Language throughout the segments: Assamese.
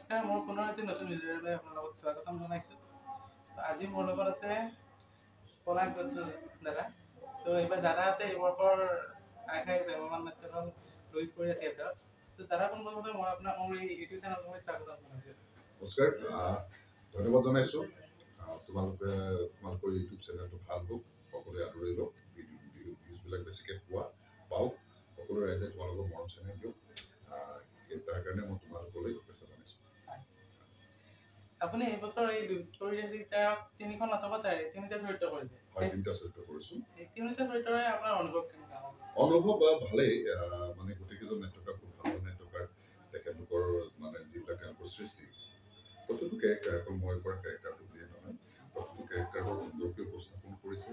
নমস্কাৰ, মোৰ পুনৰ এটি নতুন ভিডিঅ'লৈ আপোনালোকক স্বাগতম জনাইছোঁ। আজি মোৰ লগত আছে পলাশ দাদা। তো এইবাৰ দাদা আছে এই বৰ্ষৰ আইখাই ভ্ৰাম্যমাণ নাট্যদল ৰহিতপুৰীয়া থিয়েটাৰত। তো দাদা পোনপ্ৰথমে মই আপোনাক মোৰ এই ইউটিউব চেনেললৈ স্বাগতম জনাইছোঁ। নমস্কাৰ, ধন্যবাদ জনাইছোঁ। তোমালোকৰ ইউটিউব চেনেলটো ভাল হওক, সকলোৱে আদৰি লওক, ভিউজবিলাক বেছিকৈ পাওক, সকলো ৰাইজে তোমালোকৰ মৰম চেনেল দিয়ক। তাৰ কাৰণে মই তোমালোকলৈ শুভেচ্ছা জনাইছোঁ। আপুনি এইবছৰ এই থিয়েটাৰত তিনিখন নাটকত তিনিটা চৰিত্ৰ কৰিছে। হয়, তিনিটা চৰিত্ৰ কৰিছোঁ। এই তিনিটা চৰিত্ৰৰে আপোনাৰ অনুভৱ কেনেকুৱা? অনুভৱ ভালেই, মানে গোটেইকেইজন নাট্যকাৰ খুব ভাল নাট্যকাৰ। তেখেতলোকৰ মানে যিবিলাক তেওঁলোকৰ সৃষ্টি, প্ৰতিটো কেৰেক্টাৰ অকল মই কৰা কেৰেক্টাৰটো বুলিয়ে নহয়, প্ৰতিটো কেৰেক্টাৰ বৰ সুন্দৰকৈ উপস্থাপন কৰিছে।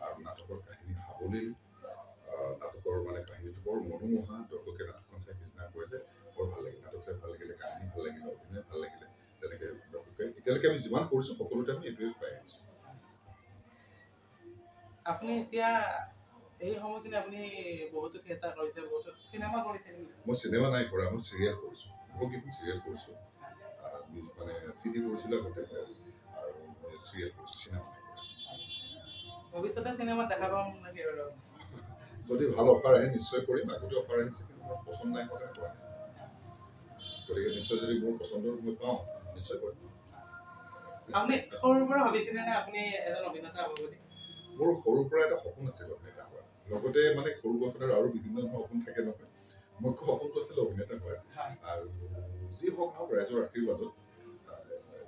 আৰু নাটকৰ কাহিনী সাৱলীল, নাটকৰ মানে কাহিনীটো বৰ মনোমোহা। তেওঁলোকে নাটকখন চাই পিছদিনা কয় যে বৰ ভাল লাগিল, নাটক চাই ভাল লাগিলে, কাহিনী ভাল লাগিলে, অভিনয় ভাল লাগিলে। তেনেকৈ দৰ্শকে এতিয়ালৈকে আমি যিমান কৰিছোঁ সকলোতে আমি এইটোৱে পাই আহিছোঁ। আপুনি এতিয়া এই সময়খিনি আপুনি বহুতো থিয়েটাৰ কৰিছে, বহুতো চিনেমা কৰিছে। মই চিনেমা নাই কৰা, মই চিৰিয়েল কৰিছোঁ, বহুকেইখন চিৰিয়েল কৰিছোঁ। মানে CD কৰিছিলোঁ আগতে, আৰু মই চিৰিয়েল কৰিছোঁ, চিনেমা নাই কৰা। ভৱিষ্যতে চিনেমাত দেখা পাম নেকি বাৰু? যদি ভাল অফাৰ আহে নিশ্চয় কৰিম। আগতে অফাৰ আহিছে, কিন্তু মোৰ পচন্দ নাই কৰা নাই। গতিকে নিশ্চয় যদি মোৰ পচন্দৰ মই পাওঁ নিশ্চয় কৰিম। আপুনি সৰুৰ পৰা ভাবিছিলে নে আপুনি এজন অভিনেতা হ'ব বুলি? মোৰ সৰুৰ পৰা এটা সপোন আছিল অভিনেতা হোৱাৰ। লগতে মানে সৰু বয়সত আৰু বিভিন্ন ধৰণৰ সপোন থাকে নহয়। মুখ্য সপোনটো আছিল অভিনেতা হোৱাৰ। আৰু যি হওক নহওক ৰাইজৰ আশীৰ্বাদত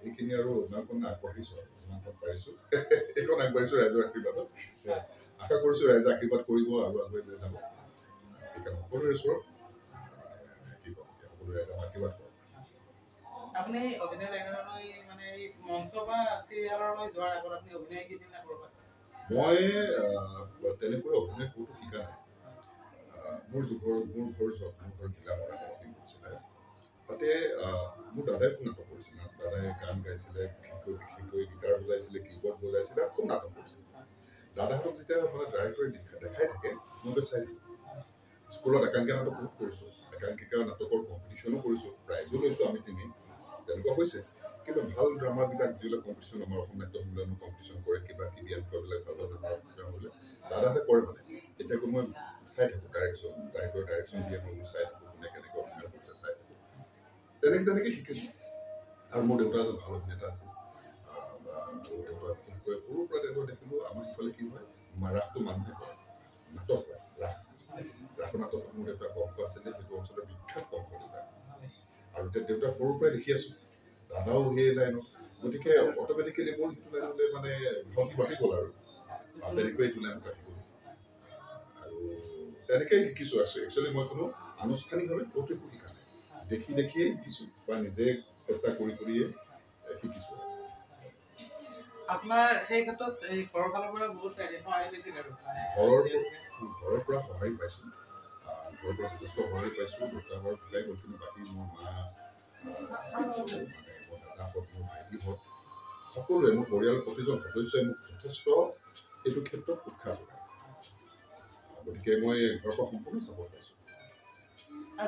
এইখিনি আৰু ইমানখন আগবাঢ়িছোঁ, আৰু যিমানখন পাৰিছোঁ এইখন আগবাঢ়িছোঁ ৰাইজৰ আশীৰ্বাদত। আশা কৰিছোঁ ৰাইজে আশীৰ্বাদ কৰিব আৰু আগুৱাই লৈ যাব। সেইকাৰণে সকলোৰে ওচৰত কি ক'ম, সকলো ৰাইজে আশীৰ্বাদ কৰক। আপুনি অভিনয় লাইনলৈ মানে এই মঞ্চ বা চিৰিয়েললৈ যোৱাৰ আগত আপুনি অভিনয় শিকিছিল নে ক'ৰবাত? মই তেনেকৈ অভিনয় ক'তো শিকা নাই। মোৰ ঘৰ ঘিলামৰা লখিমপুৰ। তাতে মোৰ দাদাই খুব নাটক কৰিছিলে। দাদাই গান গাইছিলে, বিশেষকৈ গীটাৰ বজাইছিলে, কীবৰ্ড বজাইছিলে, খুব নাটক কৰিছিলে। দাদাহঁতক যেতিয়া মানে ডাইৰেক্টৰে দেখাই থাকে, মই গৈ চাই থাকোঁ। স্কুলত একাংকিকা নাটক বহুত কৰিছোঁ, একাংকিকা নাটকৰ কম্পিটিশ্যনো কৰিছোঁ, প্ৰাইজো লৈছোঁ আমি তেনেকুৱা হৈছে। কিন্তু ভাল ড্ৰামাবিলাক যিবিলাক কম্পিটিশ্যন, আমাৰ অসম নাট্য সন্মিলনৰ কম্পিটিশ্যন কৰে, কিবা কিবি এনেকুৱাবিলাক ভাল ভাল ড্ৰামা হ'লে দাদাহঁতে কৰে মানে। এতিয়াকৈ মই চাই থাকোঁ, ডাইৰেক্টৰ ডাইৰেকশ্যন দিয়ে, মই চাই থাকোঁ, কোনে কেনেকৈ অভিনয় কৰিছে চাই থাকোঁ। তেনেকৈ শিকিছোঁ। আৰু মোৰ দেউতা এজন ভাল অভিনেতা আছিল। আৰু দেউতা বিশেষকৈ সৰুৰ পৰা দেউতা দেখিলোঁ। আমাৰ সিফালে কি হয়, ৰাসটো মানুহে কৰে, নাটক হয়, ৰাসৰ নাটকত মোৰ দেউতা কংস আছিলে, সেইটো অঞ্চলৰ বিখ্যাত কংস দেউতা। আৰু এতিয়া দেউতাক সৰুৰ পৰাই দেখি আছোঁ, দাদাও সেই লাইনত। গতিকে অট'মেটিকেলি মোৰ সেইটো লাইনলৈ মানে ভণ্টি বাঢ়ি গ'ল আৰু তেনেকৈ এইটো লাইনত আহি গ'ল। আৰু তেনেকৈ শিকিছোঁ। একচুৱেলি মই কোনো আনুষ্ঠানিকভাৱে ক'তো একো শিকা নাই, দেখিয়ে শিকিছোঁ বা নিজে চেষ্টা কৰিয়ে শিকিছোঁ। আপোনাৰ সেই ক্ষেত্ৰত এই ঘৰৰ ফালৰ পৰা বহুত সহায় পাইছিল আৰু ঘৰৰ পৰা সহায় পাইছোঁ। ঘৰৰ পৰা যথেষ্ট সহায় পাইছোঁ। দেউতাহঁত ওলাই গ'ল, কিন্তু বাকী মোৰ মা, মোৰ দাদাহঁত, মোৰ ভাইটিহঁত, সকলোৱে, মোৰ পৰিয়ালৰ প্ৰতিজন সদস্যই মোক যথেষ্ট এইটো ক্ষেত্ৰত উৎসাহ যোগায়। গতিকে মই ঘৰৰ পৰা সম্পূৰ্ণ চাপৰ্ট পাইছোঁ।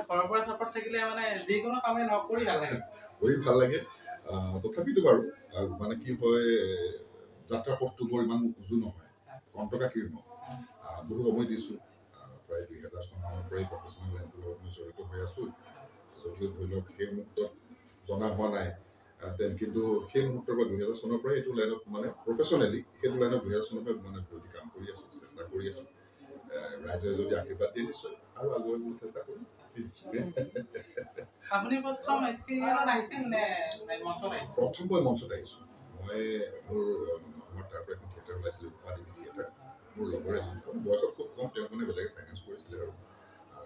ঘৰৰ পৰা চাপৰ্ট থাকিলে মানে যিকোনো কামেই নহওক কৰি ভাল লাগে। তথাপিতো বাৰু মানে কি হয়, যাত্ৰা পথটো বৰ ইমান উজু নহয়, কণ্টকাকীৰ্ণ। বহু সময় দিছোঁ। প্ৰায় 2000 চনৰ পৰাই প্ৰফেচনেল লাইনটোৰ লগত মই জড়িত হৈ আছোঁ। যদিও ধৰি লওক সেই মুহূৰ্তত জনা হোৱা নাই, কিন্তু সেই মুহূৰ্তৰ পৰা 2000 চনৰ পৰাই এইটো লাইনত মানে প্ৰফেচনেলি সেইটো লাইনত 2000 চনৰ পৰা মানে ভৰ্তি কাম কৰি আছোঁ, চেষ্টা কৰি আছোঁ। ৰাইজে যদি আশীৰ্বাদ দিয়ে নিশ্চয় আৰু আগুৱাই চেষ্টা কৰিম। আপুনি প্ৰথম আহিছিল নে মঞ্চত আহিছিল? প্ৰথম মই মঞ্চত আহিছোঁ। আমাৰ তাৰ পৰা এখন থিয়েটাৰ ওলাইছিলে, ৰূপাদেৱী থিয়েটাৰ। মোৰ লগৰ এজন বয়সত খুব কম, তেওঁ মানে বেলেগে ফাইনেন্স কৰিছিলে আৰু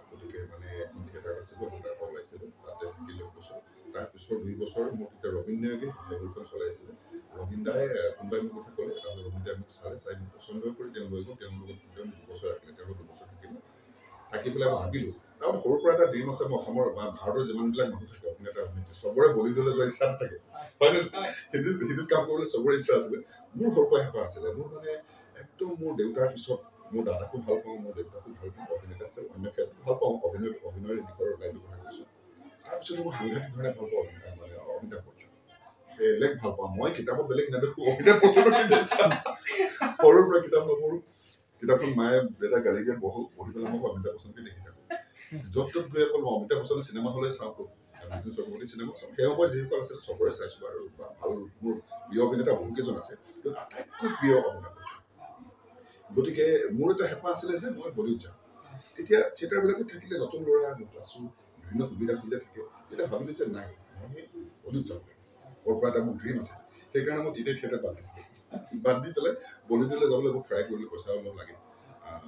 গতিকে মানে এখন থিয়েটাৰ আছিলোঁ, আমি তাৰ পৰা ওলাইছিলোঁ। তাতে থাকিলোঁ বছৰ। তাৰপিছৰ 2 বছৰ মোৰ তেতিয়া ৰবীন নায়কে হেবুলখন চলাইছিলে। ৰবীন দাই কোনোবাই মোৰ কথা ক'লে, ৰবীন দাই মোক চাই মোক পচন্দ কৰি তেওঁ লৈ গ'ল। তেওঁৰ লগত 2 বছৰ ৰাখিলে, তেওঁ 2 বছৰ থাকিলোঁ। থাকি পেলাই মই ভাবিলোঁ, কাৰণ সৰুৰ পৰা এটা ড্ৰিম আছে, মই অসমৰ বা ভাৰতৰ যিমানবিলাক মানুহ থাকে অভিনেতা অভিনেত্ৰী চবৰে বলিউডলৈ যোৱাৰ ইচ্ছা নাথাকে, হয় নে নহয়? হিন্দীত কাম কৰিবলৈ চবৰে ইচ্ছা আছিলে। মোৰ সৰুৰ পৰা হেঁপাহ আছিলে। মোৰ মানে একদম মোৰ দেউতাৰ পিছত মোৰ দাদাকো ভাল পাওঁ, মোৰ দেউতাকো ভাল পাওঁ, অভিনেতা হিচাপে অন্য ক্ষেত্ৰত ভাল পাওঁ, অভিনয়ৰ দিশৰ লাইনটো কথা কৈছোঁ। তাৰপিছত মই সাংঘাতিক ধৰণে ভাল পাওঁ অমিতাভ বচ্চন বেলেগ ভাল পাওঁ মই কিতাপত বেলেগ নেদেখো অমিতাভ বচ্চনক সৰুৰ পৰা কিতাপ নপঢ়ো কিতাপখন মায়ে দেউতা গালি দিয়ে পঢ়ি পেলাই মই অমিতাভ বচ্চনকে দেখি থাকো য'ত ত'ত গৈ অকল অমিতাভ বচ্চনৰ চিনেমা হলে চাওঁ মিথুন চক্ৰৱৰ্তী চিনেমা চাওঁ সেই সময়ত যিসকল আছিল চবৰে চাইছো আৰু ভাল মোৰ প্ৰিয় অভিনেতা বহুকেইজন আছে কিন্তু আটাইতকৈ প্ৰিয় অমিতাভ বচ্চন গতিকে মোৰ এটা হেঁপাহ আছিলে যে মই বলিউড যাম তেতিয়া থিয়েটাৰবিলাকত থাকিলে নতুন ল'ৰা আছো বিভিন্ন সুবিধা থাকে তেতিয়া ভাবিলো যে নাই মই বলিউড যাব লাগিব মোৰ পৰা এটা মোৰ ড্ৰিম আছে সেইকাৰণে মই তেতিয়া থিয়েটাৰ বাদ দি পেলাই বলিউডলৈ যাবলৈ মই ট্ৰাই কৰিলোঁ পইচা অলপ লাগে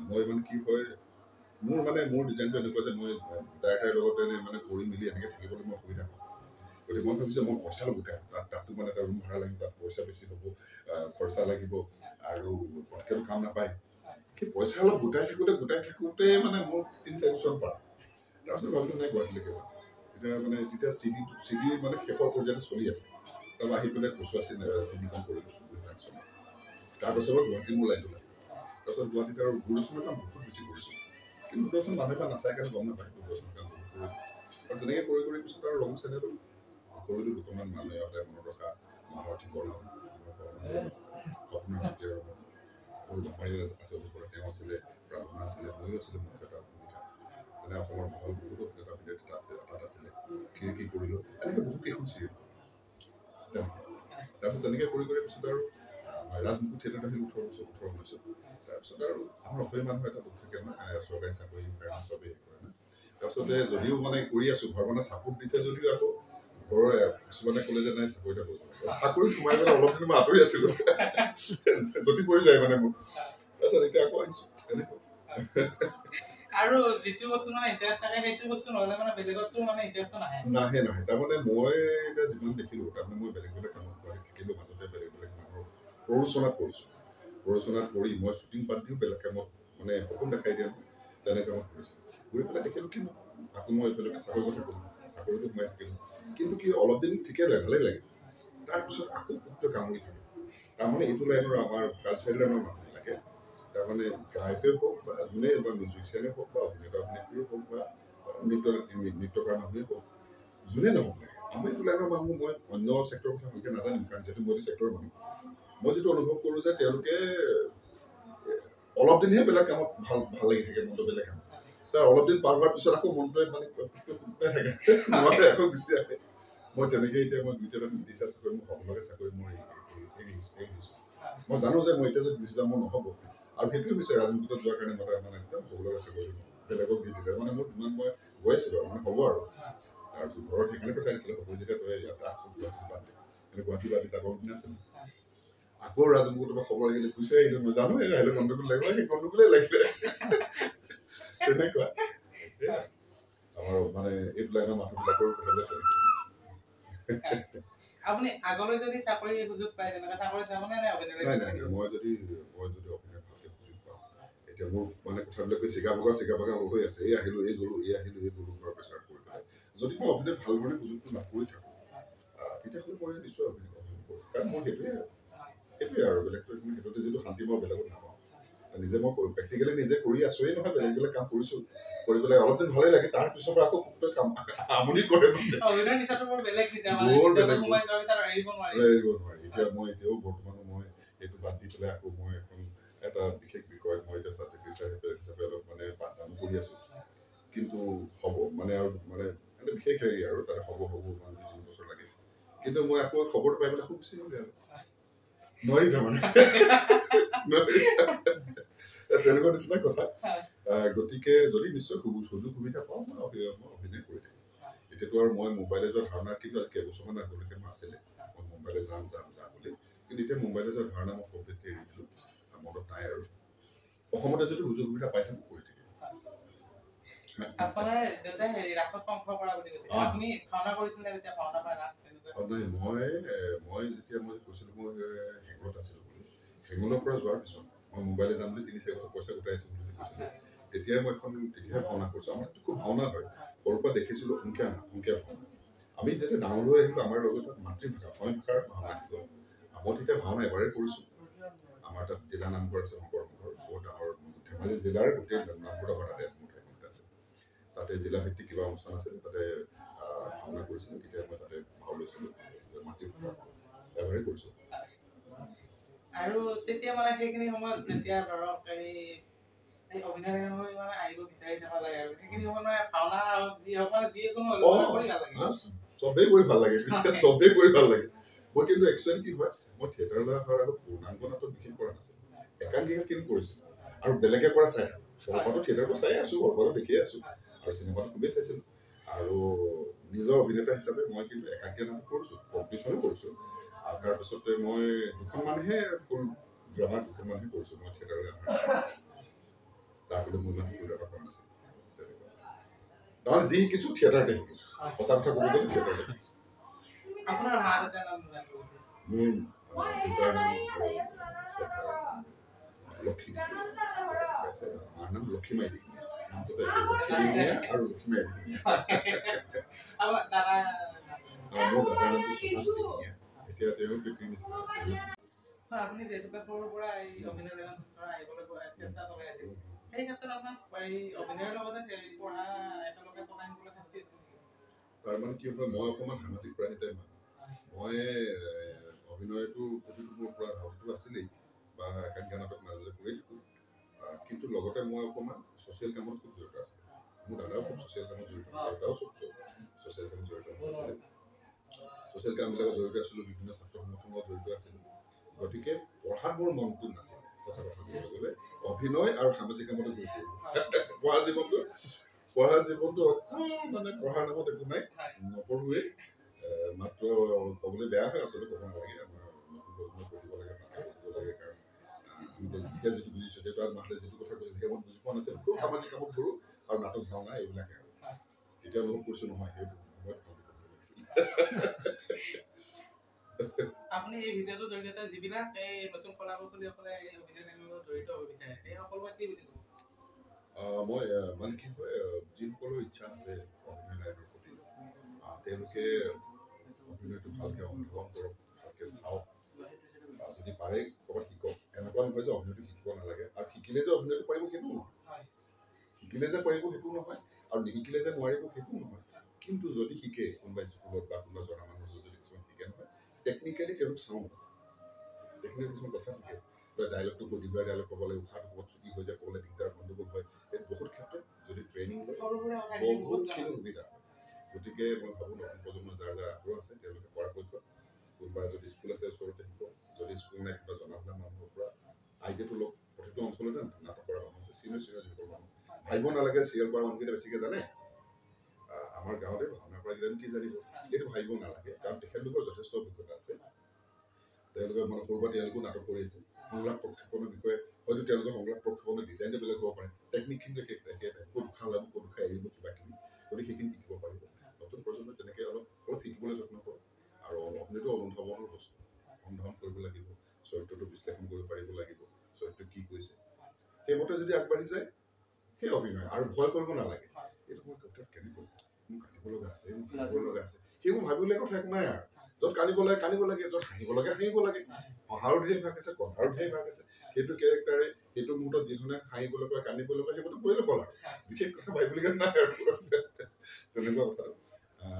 মই মানে কি হয় মোৰ ডিজাইনটো এনেকুৱা যে মই ডাইৰেক্টৰ লগতে মানে কৰি মেলি এনেকৈ থাকিবলৈ মই অসুবিধা পাওঁ গতিকে মই ভাবিছোঁ মই পইচা গোটাই তাতো মানে এটা ৰুম ভাড়া লাগিব তাত পইচা বেছি হ'ব খৰচা লাগিব আৰু পটকেতো কাম নাপায় সেই পইচা অলপ গোটাই থাকোঁতে মানে মোৰ ৩-৪ বছৰ পাৰ তাৰপিছত ভাবিলোঁ নাই গুৱাহাটীলৈকে যাম তেতিয়া চিডি মানে শেষৰ পৰ্যায়ত চলি আছে তাৰপৰা আহি পেলাই কচুৱা চিডিখন কৰিলোঁ ২০০০ চনত তাৰপাছত গুৱাহাটীত মোৰ লাইনটো লাগে তাৰপিছত গুৱাহাটীত আৰু দূৰদৰ্শনৰ কাম বহুত বেছি কৰিছোঁ কিন্তু দূৰদৰ্শন মানুহে এটা নাচায় কাৰণে গম নাপায় দূৰদৰ্শনৰ কাম বহুত কৰিলোঁ আৰু তেনেকৈ কৰি পিছত আৰু ৰং চেনেলো কৰিলোঁ দুখনমান মানুহে মনত ৰখা মহাৰথী বৰ্ণ সপোনৰ চুতীয়া ৰঙত মোৰ বেপাৰী আছে ওপৰত তেওঁ আছিলে প্ৰাৰ্থনা আছিলে ময়ো আছিলোঁ মোক এটা ভূমিকা তেনে অসমৰ ভাল বহুত অভিনেতা আছে তাত আছিলে কি কৰিলোঁ এনেকৈ বহুত কেইখন চিৰিয়েল তাৰপিছত তেনেকৈ কৰি পিছত আৰু ৰাজমুকুট থিয়েটাৰত আহিলোঁ 18-19 তাৰপিছত আৰু আমাৰ অসমীয়া মানুহৰ এটা দুখ থাকে নহয় চৰকাৰী চাকৰি চবেই কৰে না তাৰপিছতে যদিও মানে কৰি আছোঁ ঘৰ মানে ছাপোৰ্ট দিছে যদিও আকৌ ঘৰৰ কিছুমানে ক'লে যে নাই চাকৰি এটা কৰিব চাকৰি সোমাই পেলাই অলপ দিন মই আঁতৰি আছিলোঁ যদি পৰি যায় মানে মোৰ তাৰপিছত এতিয়া আকৌ আহিছোঁ তেনেকৈ আৰু যিটো বস্তু মানে ইতিহাস থাকে সেইটো বস্তু নহ'লে মানে বেলেগতো মানে ইতিহাসটো নাহে তাৰমানে মই এতিয়া যিমান দেখিলোঁ তাৰমানে মই বেলেগ কামত থাকিলোঁ মাজতে বেলেগ মানুহৰ প্ৰৰোচনাত কৰি মই শ্বুটিং বাদ দিও বেলেগ কামত মানে সপোন দেখাই দিয়া তেনে কামত কৰিছিলোঁ কৰি পেলাই দেখিলোঁ কি আকৌ মই এইফালে চাকৰি কথা ক'লোঁ চাকৰিটো সোমাই থাকিলোঁ কিন্তু কি অলপ দিন ঠিকে ভালেই লাগে তাৰপিছত আকৌ পুত্ৰ কামুৰি থাকে তাৰমানে এইটো লাইনৰ আমাৰ কালচাৰেল লাইনৰ মানুহ লাগে তাৰমানে গায়কেই হওক বা যোনে বা মিউজিচিয়ানে হওক বা অভিনেত্ৰীয়ে হওক বা নৃত্যকাৰ মানুহেই হওক যোনে নহওক লাগে আমাৰ এইটো লাইনৰ মানুহ মই অন্য ছেক্টৰৰ কথা ভালকৈ নাজানিম কাৰণ যিহেতু মই ছেক্টৰৰ মানুহ মই যিটো অনুভৱ কৰোঁ যে তেওঁলোকে অলপ দিনহে বেলেগ কামত ভাল লাগি থাকে মনটো বেলেগ কামত তাৰ অলপ দিন পাৰ হোৱাৰ পিছত আকৌ মনটোৱে মানে থাকে আকৌ গুচি আহে মই তেনেকৈ এতিয়া মই দুইটা চাকৰি মোৰ হ'ব লগা চাকৰি মই এৰিছোঁ মই জানো যে মই এতিয়া যদি গুচি যাম মোৰ নহ'ব আৰু সেইটোৱে হৈছে ৰাজনীতিত যোৱাৰ কাৰণে মই মানে একদম হ'ব লগা চাকৰি বেলেগক দি দিলে মানে মোৰ ইমান মই গৈ আছিলোঁ আৰু মানে হ'ব আৰু তাৰপিছত ঘৰত সেইকাৰণে পঠাই দিছিলে হ'ব যেতিয়া তই ইয়াত গুৱাহাটী বাদ দে গুৱাহাটী বাদ দি তাৰ দিন আছিলে আকৌ ৰাজনীতিৰ পৰা খবৰ আহিলে গুচি আহিলোঁ মই জানো আহিলে গণ্ডগোল লাগিব সেই গণ্ডগোলেই লাগিলে তেনেকুৱা আমাৰ মানে এই লাইনৰ মানুহবিলাকৰ কথাবিলাক আপুনি আগলৈ যদি চাকৰি সুযোগ পায় তেনেকুৱা চাকৰি যাবনে নাই নাই মই যদি অভিনয় ভালকৈ সুযোগ পাওঁ এতিয়া মোৰ মানে কথাবিলাক চিগা ভগা হৈ আছে এই আহিলোঁ এই গ'লোঁ ঘৰৰ প্ৰেছাৰ কৰি পেলাই যদি মই অভিনয় ভাল ধৰণে সুযোগটো নকৰি থাকোঁ তেতিয়াহ'লে মই নিশ্চয় অভিনয় কৰোঁ কাৰণ মই সেইটোৱে আৰু বেলেগটো সেইটোতে যিটো শান্তি মই বেলেগত নাপাওঁ নিজে মই প্ৰেক্টিকেলি নিজে কৰি আছোঁৱেই নহয় বেলেগ কাম কৰিছোঁ কৰি পেলাই অলপ দিন ভালেই লাগে তাৰ পিছৰ পৰা আকৌ কাম আমনি কৰে এৰিব নোৱাৰি এতিয়া মই এতিয়াও বৰ্তমানো মই এইটো বাদ দি পেলাই আকৌ মই এখন এটা বিশেষ বিষয় মই এতিয়া ছাবজেক্ট হিচাপে অলপ মানে পাঠদান কৰি আছোঁ কিন্তু হ'ব মানে আৰু মানে এটা বিশেষ হেৰি আৰু তাতে হ'ব মানে 2 বছৰ লাগে কিন্তু মই আকৌ খবৰটো পাই পেলাই খুব বেছি হ'লে আৰু নোৱাৰি তাৰমানে তেনেকুৱা নিচিনা কথা গতিকে যদি নিশ্চয় সুযোগ সুবিধা পাওঁ মই অভিনয় কৰি থাকিম এতিয়াতো আৰু মই মোবাইলে যোৱা ধাৰণা কিন্তু আজি কেইবছৰমান আগলৈকে মই আছিলে মই মুম্বাইলৈ যাম বুলি কিন্তু এতিয়া মুম্বাইলৈ যোৱা ধাৰণা মই কমপ্লিটলি এৰি দিলোঁ মনত নাই আৰু অসমতে যদি সুযোগ সুবিধা পাই থাকোঁ কৰি থাকিম আপোনাৰ দেউতাই ৰাসত অংশ কৰা বুলি কৈছে আপুনি ভাওনা কৰিছিলে তেতিয়া ভাওনা বা ৰাস মই যেতিয়া মই কৈছিলোঁ মই হেঙুলত আছিলোঁ বুলি হেঙুলৰ পৰা যোৱাৰ পিছত মই মোবাইলে যাম বুলি 3-4 বছৰ পইচা গোটাই আছোঁ বুলি কৈছিলোঁ তেতিয়াই ভাওনা কৰিছোঁ আমাৰ খুব ভাওনা হয় সৰুৰ পৰা দেখিছিলোঁ অংকীয়া ভাওনা আমি যেতিয়া ডাঙৰ হৈ আহিলোঁ আমাৰ লগত মাতৃভাষা অসমীয়া ভাষাৰ ভাওনা আহি গ'ল মই তেতিয়া ভাওনা এবাৰেই কৰিছোঁ আমাৰ তাত জিলা নামঘৰ আছে শংকৰ নামঘৰ বহুত ডাঙৰ ধেমাজি জিলাৰ গোটেই নামঘৰ আমাৰ তাতে আছে মুঠাইখনতে আছে তাতে জিলাভিত্তিক কিবা অনুষ্ঠান আছিল তাতে ভাওনা কৰিছিলোঁ তেতিয়া মই তাতে ভাও লৈছিলোঁ এবাৰেই কৰিছোঁ। আৰু তেতিয়া মানে সেইখিনি সময়ত যেতিয়া ধৰক এই অভিনয় মানে আহিব বিচাৰি থকা যায় আৰু সেইখিনি সময়ত মানে ভাওনা যিসকলে যিকোনো কৰি ভাল লাগে চবেই কৰি ভাল লাগে চবেই কৰি ভাল লাগে মই কিন্তু একচুৱেলি কি হয় মই থিয়েটাৰলৈ অহাৰ আগত পূৰ্ণাংগ নাটক বিশেষ কৰা নাছিল একাংকিকা কিন্তু কৰিছিলোঁ আৰু বেলেগে কৰা চাই থাকোঁ সৰুপাতো থিয়েটাৰটো চাই আছোঁ সৰুপাতো দেখিয়ে আছোঁ আৰু চিনেমাটো খুবেই চাইছিলোঁ আৰু নিজৰ অভিনেতা হিচাপে মই কিন্তু একাংকিকা নাটক কৰিছোঁ কম্পিটিশ্যনো কৰিছোঁ আৰু তাৰপিছতে মই দুখনমানহে ফুল ড্ৰামা দুখনমানহে কৰিছোঁ মই থিয়েটাৰলৈ অহাৰ তাৰ কিন্তু মোৰ ইমান ফুল ড্ৰামা কৰা নাছিল যি শিকিছোঁ থিয়েটাৰতে শিকিছোঁ সঁচা কথা ক'ব গ'লে থিয়েটাৰতে শিকিছোঁ আপোনাৰ মা দেউতাৰ নাম মোৰ দেউতাৰ নাম লক্ষী মাৰ নাম লক্ষীমাই দিহিঙীয়া আৰু লক্ষীমাই দিহিঙীয়া মোৰ দাদাৰ নামটো সুভাষ দিহিঙীয়া এতিয়া তেওঁৰ পিতৃৰ নিচিনা আপুনি যিহেতুকে সৰুৰ পৰা এই অভিনয় আহিবলৈ চেষ্টা চলাই আছিল সেই ক্ষেত্ৰত আপোনাৰ এই অভিনয়ৰ লগতে পঢ়া একেলগে চলাই নিবলৈ শাস্তি তাৰমানে কি হয় মই অকণমান সামাজিক প্ৰাণী টাইপ মই অভিনয়টোৰ প্ৰতিটো মোৰ পৰা ধাউতিটো আছিলেই বা একাংকিকা নাটক মাজে মাজে কৰি থাকোঁ কিন্তু লগতে মই অকণমান ছ'চিয়েল কামত খুব জড়িত আছিলোঁ মোৰ দাদাও খুব ছ'চিয়েল কামত জড়িত দেউতাও চব ছ'চিয়েল কামত জড়িত আছিলে ছ'চিয়েল কামবিলাকত জড়িত আছিলোঁ বিভিন্ন ছাত্ৰ সংগঠনত জড়িত আছিলোঁ গতিকে পঢ়াত মোৰ মনটো নাছিলে সঁচা কথা ক'বলৈ গ'লে অভিনয় আৰু সামাজিক কামতে জড়িত পঢ়া জীৱনটো অকল মানে পঢ়াৰ নামত একো নাই নপঢ়োৱেই মাত্ৰ ক'বলৈ বেয়া হয় আচলতে ক'ব নালাগে আমাৰ নতুন প্ৰজন্মই পঢ়িব লাগে ভালকৈ পঢ়িব লাগে কাৰণ আমি এতিয়া যিটো বুজিছোঁ দেউতা মাহঁতে যিটো কথা কৈছিল সেই মই বুজি পোৱা নাছিলোঁ খুব সামাজিক কামত কৰোঁ আৰু নাটক ভাওনা এইবিলাকে আৰু এতিয়া অনুভৱ কৰিছোঁ নহয় সেইটো আপুনি এই ভিডিঅ'টোৰ জৰিয়তে যিবিলাক এই নতুন কলাকুশলীসকলে এই অভিনয় লগত জড়িত হ'ব বিচাৰে সেই সকলোকে কি বুলি ক'ব মই মানে কি হয় যিসকলৰ ইচ্ছা আছে অভিনয় লাইনৰ প্ৰতি তেওঁলোকে অভিনয়টো ভালকৈ অনুধাৱন কৰক ভালকৈ চাওক যদি পাৰে ক'ৰবাত শিকক এনেকুৱা নহয় যে অভিনয়টো শিকিব নালাগে আৰু শিকিলে যে অভিনয়টো পাৰিব সেইটোও নহয় শিকিলে যে পাৰিব সেইটোও নহয় আৰু নিশিকিলে যে নোৱাৰিব সেইটোও নহয় কিন্তু যদি শিকে কোনোবা স্কুলত বা কোনোবা জনা মানুহৰ যদি কিছুমান শিকে নহয় টেকনিকেলি তেওঁলোক চাওঁ টেকনিকেলি কিছুমান কথা থাকে ডাইলগটো দীঘলীয়া ডাইলগ ক'ব লাগে উশাহটো ক'ৰবাত ছুটি হৈ যায় ক'বলৈ দিগদাৰ গণ্ডগোল হয় এই বহুত ক্ষেত্ৰত যদি ট্ৰেইনিং লয় বহুতখিনি সুবিধা হয় গতিকে মই ভাবোঁ নতুন প্ৰজন্মৰ যাৰ যাৰ আগ্ৰহ আছে তেওঁলোকে পৰাপক্ষত কোনোবা যদি স্কুল আছে ওচৰতে শিকক যদি স্কুল নাই কিবা জনা শুনা মানুহৰ পৰা আইডিয়াটো লওক প্ৰতিটো অঞ্চলতে নাটক কৰা মানুহ আছে চিনিয়ৰ যিসকল মানুহ ভাবিব নালাগে চিৰিয়েল কৰা মানুহকেইটা বেছিকৈ জানে আমাৰ গাঁৱতে ভাওনা কৰা কেইটানো কি জানিব সেইটো ভাবিব নালাগে কাৰণ তেখেতলোকৰ যথেষ্ট অভিজ্ঞতা আছে তেওঁলোকে মানে সৰুৰ পৰা তেওঁলোকেও নাটক কৰি আছে সংলাপ প্ৰক্ষেপণৰ বিষয়ে হয়তো তেওঁলোকৰ সংলাপ প্ৰক্ষেপণৰ ডিজাইনটো বেলেগ হ'ব পাৰে টেকনিকখিনি ক'ত উশাহ ল'ব ক'ত উশাহ এৰিব কিবাকিবি গতিকে সেইখিনি শিকিব পাৰিব নতুন প্ৰজন্মই তেনেকৈ অলপ শিকিবলৈ যত্ন কৰক আৰু অভিনয়টো অনুধাৱনৰ বস্তু অনুধাৱন কৰিব লাগিব চৰিত্ৰটো বিশ্লেষণ কৰিব পাৰিব লাগিব চৰিত্ৰ কি কৈছে সেইমতে যদি আগবাঢ়ি যায় সেই অভিনয় আৰু ভয় কৰিব নালাগে এইটো মই ক্ষেত্ৰত কেনেকৈ মোক কাটিব লগা আছে মোক হাঁহিব লগা আছে সেইবোৰ ভাবিলে কথা একো নাই আৰু য'ত কান্দিব লাগে য'ত হাঁহিব লাগে পঢ়াৰো ঢেৰ ভাগ আছে কথাৰো ঢেৰ ভাগ আছে সেইটো কেৰেক্টাৰে সেইটো মুহূৰ্তত যিধৰণে হাঁহিবলৈ কয় কান্দিবলৈ কয় সেইবোৰ কৰিলে হ'ল আৰু বিশেষ কথা ভাবিবলগীয়া নাই আৰু তেনেকুৱা কথাটো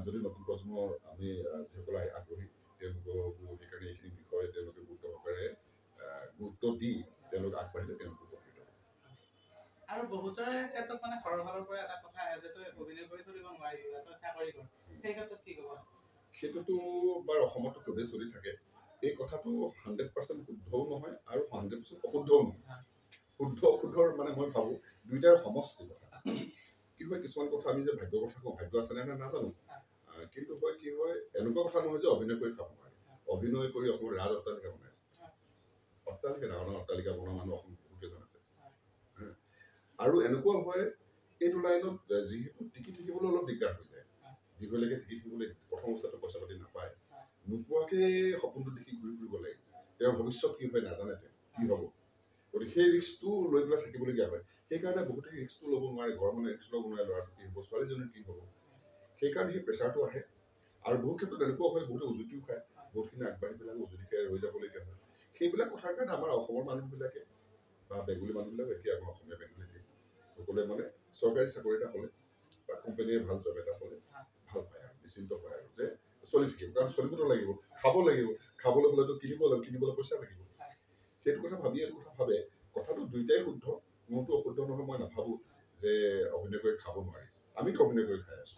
যদি নতুন প্ৰজন্মৰ আমি যিসকল আগ্ৰহী তেওঁলোকক সেইকাৰণে এইখিনি বিষয়ে তেওঁলোকে গুৰুত্ব দি তেওঁলোক আগবাঢ়িলে তেওঁলোক উপকৃত হ'ব আৰু বহুতৰে ক্ষেত্ৰত মানে ঘৰৰ ফালৰ পৰা এটা কথা আহে যে তই অভিনয় কৰি চলিব নোৱাৰিবি বা তই চাকৰি কৰ সেই ক্ষেত্ৰত কি ক'ব সেইটোতো বাৰু অসমতো খুবেই চলি থাকে এই কথাটো 100% শুদ্ধও নহয় আৰু 100% অশুদ্ধও নহয় শুদ্ধ অশুদ্ধৰ মানে মই ভাবোঁ দুইটাৰ সমষ্টি কথা কি হয় কিছুমান কথা আমি যে ভাগ্যৰ কথা কওঁ ভাগ্য আছে নে নাজানো কিন্তু হয় কি হয় এনেকুৱা কথা নহয় যে অভিনয় কৰি খাব নোৱাৰে অভিনয় কৰি অসমৰ ৰাজ অট্টালিকা বনাইছে অট্টালিকা ডাঙৰ ডাঙৰ অট্টালিকা বনোৱা মানুহ অসমত বহুকেইজন আছে আৰু এনেকুৱা হয় এইটো লাইনত যিহেতু টিকি থাকিবলৈ অলপ দিগদাৰ হৈ যায় দীঘলৈকে টিকি থাকিবলৈ প্ৰথম অৱস্থাতে পইচা পাতি নাপায় নোপোৱাকে সপোনটো দেখি ঘূৰি ফুৰিব লাগে তেওঁৰ ভৱিষ্যত কি হয় নাজানে তেওঁ কি হ'ব গতিকে সেই ৰিস্কটো লৈ পেলাই থাকিবলগীয়া হয় সেইকাৰণে বহুতে ৰিস্কটো ল'ব নোৱাৰে ঘৰৰ মানুহে ৰিস্ক ল'ব নোৱাৰে ল'ৰাটো কি হ'ব ছোৱালীজনীৰ কি হ'ব সেইকাৰণে সেই প্ৰেছাৰটো আহে আৰু বহু ক্ষেত্ৰত এনেকুৱাও হয় বহুতে উজুতিও খায় বহুতখিনি আগবাঢ়ি পেলাই উজুতি খাই ৰৈ যাবলগীয়া হয় সেইবিলাক কথাৰ কাৰণে আমাৰ অসমৰ মানুহবিলাকে বা বেংগলী মানুহবিলাক এতিয়া আমাৰ অসমীয়া বেংগলী সকলোৱে মানে চৰকাৰী চাকৰি এটা হ'লে বা কোম্পানীৰ ভাল জব এটা হ'লে ভাল পায় আৰু নিশ্চিন্ত হয় আৰু যে চলি থাকিব কাৰণ চলিবতো লাগিব খাব লাগিব খাবলৈ হ'লেতো কিনিবলৈ পইচা লাগিব সেইটো কথা ভাবি এইটো কথা ভাবে কথাটো দুইটাই শুদ্ধ মোৰতো অশুদ্ধ নহয় মই নাভাবোঁ যে অভিনয় কৰি খাব নোৱাৰি আমিতো অভিনয় কৰি খাই আছোঁ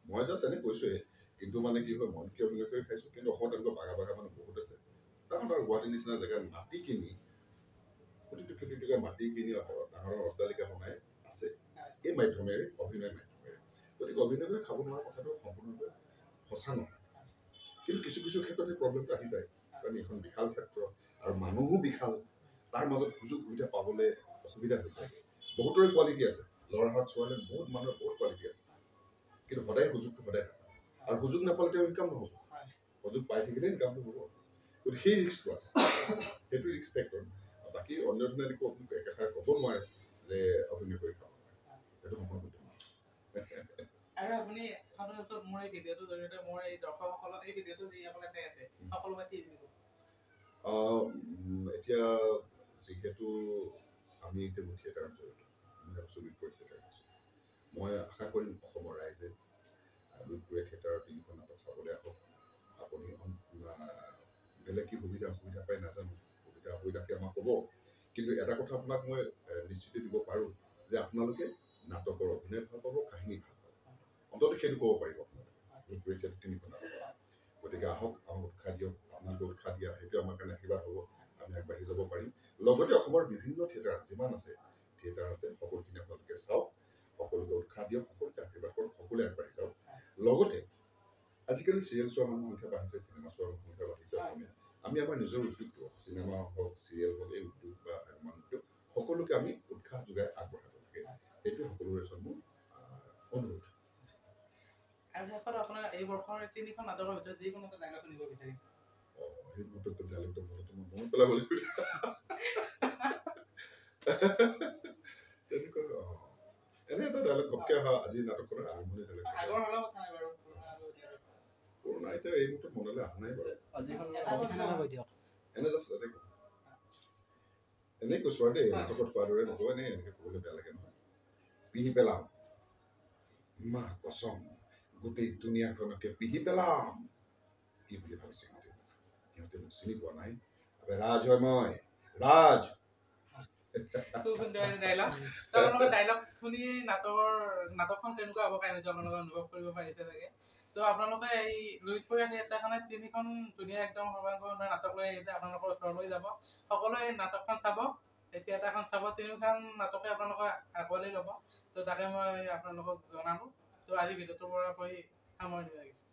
মই জাষ্ট এনে কৈছোঁহে কিন্তু মানে কি হয় মই কি অভিনয় কৰি খাইছোঁ কিন্তু অসমত এনেকুৱা বাগা মানুহ বহুত আছে ডাঙৰ গুৱাহাটীৰ নিচিনা জেগাত মাটি কিনি প্ৰতিটো খেতিটোকে মাটি কিনি ডাঙৰ অট্টালিকা বনাই আছে এই মাধ্যমেৰে অভিনয় মাধ্যমেৰে গতিকে অভিনয় কৰি খাব নোৱাৰা কথাটো সম্পূৰ্ণৰূপে সঁচা নহয় কিন্তু কিছু ক্ষেত্ৰত এই প্ৰব্লেমটো আহি যায় কাৰণ এইখন বিশাল ক্ষেত্ৰ আৰু মানুহো বিশাল তাৰ মাজত সুযোগ সুবিধা পাবলৈ অসুবিধা হৈ যায় বহুতৰে কোৱালিটি আছে ল'ৰাহঁত ছোৱালীৰ বহুত মানুহৰ বহুত কোৱালিটি আছে কিন্তু সদায় সুযোগটো সদায় নাপায় আৰু সুযোগ নাপালে তেওঁ ইনকাম নহ'ব সুযোগ পাই থাকিলে ইনকামটো হ'ব গতিকে সেই ৰিস্কটো আছে সেইটো ৰিস্ক ফেক্টৰ বাকী অন্য ধৰণে একেষাৰে ক'ব নোৱাৰে যে অভিনয় কৰি খাব সেইটো সম্পূৰ্ণ আৰু আপুনি মোৰ এই ভিডিঅ'টোৰ জৰিয়তে মোৰ এই দৰ্শকসকলক এই ভিডিঅ'টো যিসকলে চাই আছে সকলোকে কি এতিয়া যিহেতু আমি এতিয়া মোৰ থিয়েটাৰত জড়িত মই শোণিতপুৰ থিয়েটাৰত আছোঁ মই আশা কৰিম অসমৰ ৰাইজে লুইতপুৰীয়া থিয়েটাৰৰ 3খন নাটক চাবলৈ আহক আপুনি বেলেগ কি সুবিধা পাই নাজানো সুবিধাকে আমাক ক'ব কিন্তু এটা কথা আপোনাক মই নিশ্চিত দিব পাৰোঁ যে আপোনালোকে নাটকৰ অভিনয় ভাল পাব কাহিনী ভাল পাব অন্ততঃ সেইটো ক'ব পাৰিব আপোনালোকে লুইতপুৰীয়া থিয়েটাৰ 3খন নাটক গতিকে আহক আমাক উৎসাহ দিয়ক আপোনালোকে উৎসাহ দিয়া সেইটো আমাৰ কাৰণে আশীৰ্বাদ হ'ব আমি আগবাঢ়ি যাব পাৰিম লগতে অসমৰ বিভিন্ন থিয়েটাৰ যিমান আছে সকলোখিনি আপোনালোকে চাওক সকলোকে উৎসাহ দিয়ক সকলোকে আশীৰ্বাদ কৰক সকলোৱে আগবাঢ়ি যাওক লগতে আজিকালি চিৰিয়েল চোৱা মানুহৰ সংখ্যা বাঢ়িছে চিনেমা চোৱা মানুহৰ সংখ্যা বাঢ়িছে আমি আমাৰ নিজৰ উদ্যোগটো চিনেমা হওক চিৰিয়েল হওক এই উদ্যোগ বা উদ্যোগ সকলোকে আমি উৎসাহ যোগাই আগবঢ়াব লাগে এইটো সকলোৰে ওচৰত মোৰ অনুৰোধ আৰু শেষত আপোনাৰ এই বৰ্ষৰ 3খন নাটকৰ ভিতৰত যিকোনো এটা ডায়লগ শুনিব বিচাৰিম সেই মুহূৰ্তত ডায়লগটো মনত পেলাবলৈ তেনেকুৱা এনে এটা ডায়লগ ঘপকে অহা আজি নাটকখনৰ আৰম্ভণি ডায়লগ আগৰ হ'লেও কথা নাই বাৰু পুৰণা এতিয়া এই মুহূৰ্তত মনলৈ অহা নাই বাৰু এনে জাষ্ট এনেই কৈছো আৰু দেই নাটকত কোৱাৰ দৰে নকওঁ এনেকৈ ক'বলৈ বেয়া লাগে নহয় পিহি পেলাম মা কচম গোটেই দুনিয়াখনকে পিহি পেলাম কি বুলি ভাবিছে সিহঁতে মোক চিনি পোৱা নাই ৰাজ হয় মই ৰাজ খুব সুন্দৰ ডাইলগ আপোনালোকে ডাইলগ শুনি নাটকখন কেনেকুৱা হ'ব কাহিনীটো আপোনালোকে অনুভৱ কৰিব পাৰিছে চাগে তো আপোনালোকে এই লুইতপুৰীয়া থিয়েটাৰখনে 3খন ধুনীয়া একদম সৰ্বাংগ সুন্দৰ নাটক লৈ আহিছে আপোনালোকৰ ওচৰলৈ যাব সকলোৱে এই নাটকখন চাব এই থিয়েটাৰখন চাব 3খন নাটকে আপোনালোকে আঁকোৱালি ল'ব তো তাকে মই আপোনালোকক জনালোঁ তো আজি ভিডিঅ'টোৰ পৰা সামৰণি লাগিছে